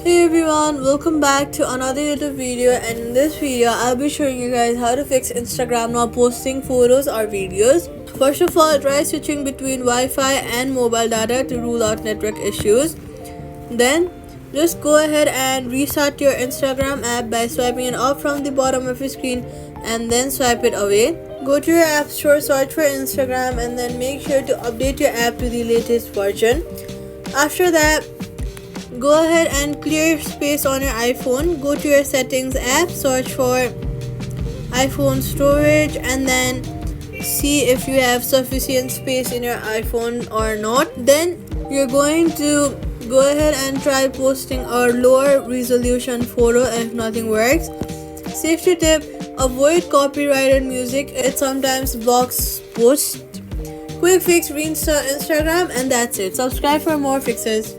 Hey everyone, welcome back to another YouTube video, and in this video I'll be showing you guys how to fix Instagram not posting photos or videos. First of all, try switching between Wi-Fi and mobile data to rule out network issues. Then just go ahead and restart your Instagram app by swiping it up from the bottom of your screen and then swipe it away. Go to your app store, search for Instagram, and then make sure to update your app to the latest version. After that, go ahead and clear space on your iPhone. Go to your settings app, search for iPhone storage, and then see if you have sufficient space in your iPhone or not. Then you're going to go ahead and try posting a lower resolution photo if nothing works. Safety tip: avoid copyrighted music, it sometimes blocks posts. Quick fix: reinstall Instagram, and that's it. Subscribe for more fixes.